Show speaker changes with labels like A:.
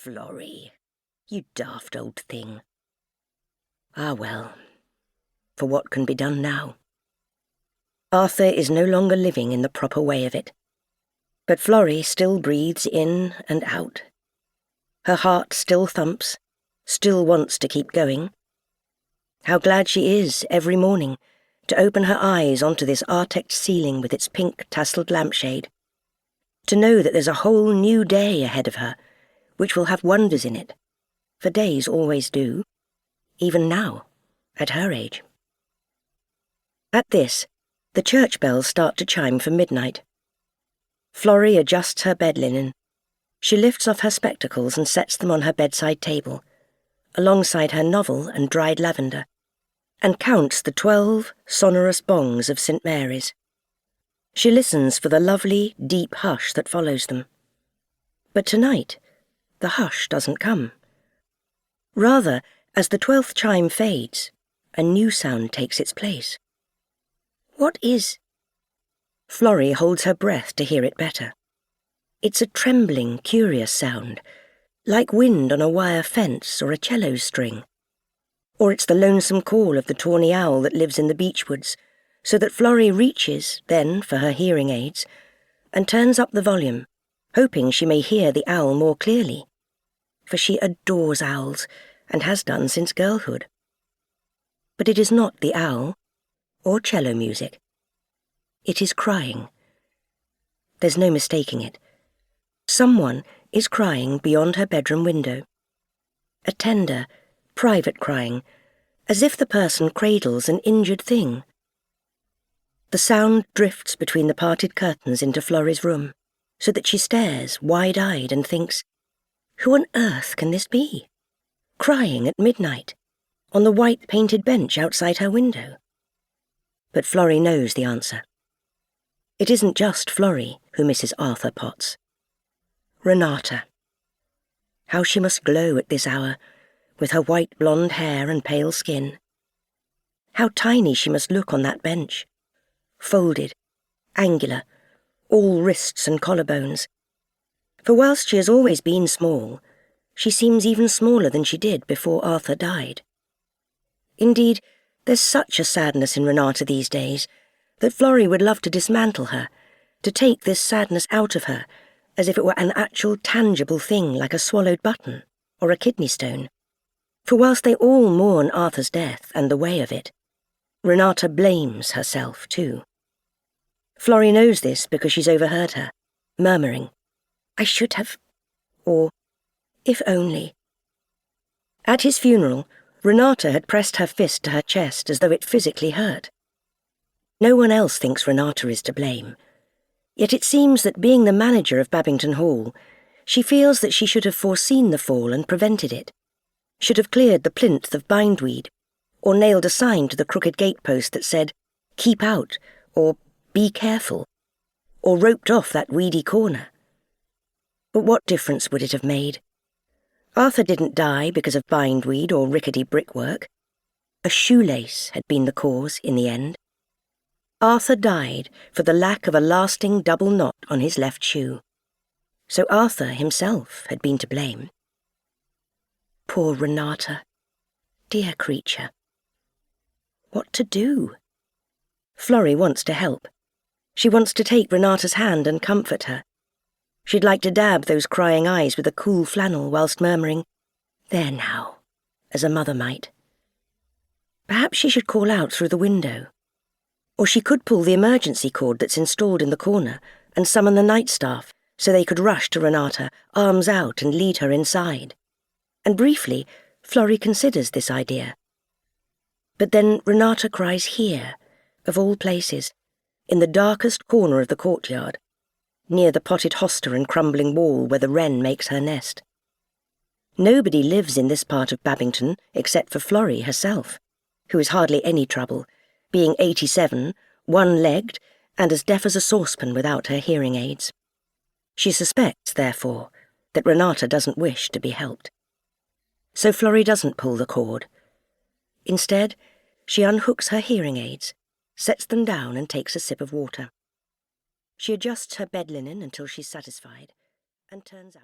A: Florrie, you daft old thing. Ah well, for what can be done now? Arthur is no longer living in the proper way of it, but Florrie still breathes in and out. Her heart still thumps, still wants to keep going. How glad she is every morning to open her eyes onto this artex ceiling with its pink tasselled lampshade, to know that there's a whole new day ahead of her, which will have wonders in it, for days always do, even now, at her age. At this, the church bells start to chime for midnight. Florrie adjusts her bed linen. She lifts off her spectacles and sets them on her bedside table, alongside her novel and dried lavender, and counts the 12 sonorous bongs of St. Mary's. She listens for the lovely, deep hush that follows them. But tonight, the hush doesn't come. Rather, as the 12th chime fades, a new sound takes its place. What is? Florrie holds her breath to hear it better. It's a trembling, curious sound, like wind on a wire fence or a cello string. Or it's the lonesome call of the tawny owl that lives in the beechwoods, so that Florrie reaches, then, for her hearing aids, and turns up the volume, hoping she may hear the owl more clearly, for she adores owls, and has done since girlhood. But it is not the owl, or cello music. It is crying. There's no mistaking it. Someone is crying beyond her bedroom window. A tender, private crying, as if the person cradles an injured thing. The sound drifts between the parted curtains into Florrie's room, so that she stares wide-eyed and thinks, who on earth can this be? Crying at midnight, on the white painted bench outside her window. But Florrie knows the answer. It isn't just Florrie who misses Arthur Potts. Renata. How she must glow at this hour, with her white blonde hair and pale skin. How tiny she must look on that bench, folded, angular, all wrists and collarbones. For whilst she has always been small, she seems even smaller than she did before Arthur died. Indeed, there's such a sadness in Renata these days that Florrie would love to dismantle her, to take this sadness out of her, as if it were an actual tangible thing like a swallowed button or a kidney stone. For whilst they all mourn Arthur's death and the way of it, Renata blames herself too. Florrie knows this because she's overheard her, murmuring, I should have, or if only. At his funeral, Renata had pressed her fist to her chest as though it physically hurt. No one else thinks Renata is to blame, yet it seems that being the manager of Babington Hall, she feels that she should have foreseen the fall and prevented it, should have cleared the plinth of bindweed, or nailed a sign to the crooked gatepost that said, keep out, or be careful, or roped off that weedy corner. But what difference would it have made? Arthur didn't die because of bindweed or rickety brickwork. A shoelace had been the cause in the end. Arthur died for the lack of a lasting double knot on his left shoe. So Arthur himself had been to blame. Poor Renata. Dear creature. What to do? Florrie wants to help. She wants to take Renata's hand and comfort her. She'd like to dab those crying eyes with a cool flannel whilst murmuring, there now, as a mother might. Perhaps she should call out through the window. Or she could pull the emergency cord that's installed in the corner and summon the night staff so they could rush to Renata, arms out, and lead her inside. And briefly, Florrie considers this idea. But then Renata cries here, of all places, in the darkest corner of the courtyard, near the potted hosta and crumbling wall where the wren makes her nest. Nobody lives in this part of Babington except for Florrie herself, who is hardly any trouble, being 87, one-legged, and as deaf as a saucepan without her hearing aids. She suspects, therefore, that Renata doesn't wish to be helped. So Florrie doesn't pull the cord. Instead, she unhooks her hearing aids, sets them down and takes a sip of water. She adjusts her bed linen until she's satisfied, and turns out.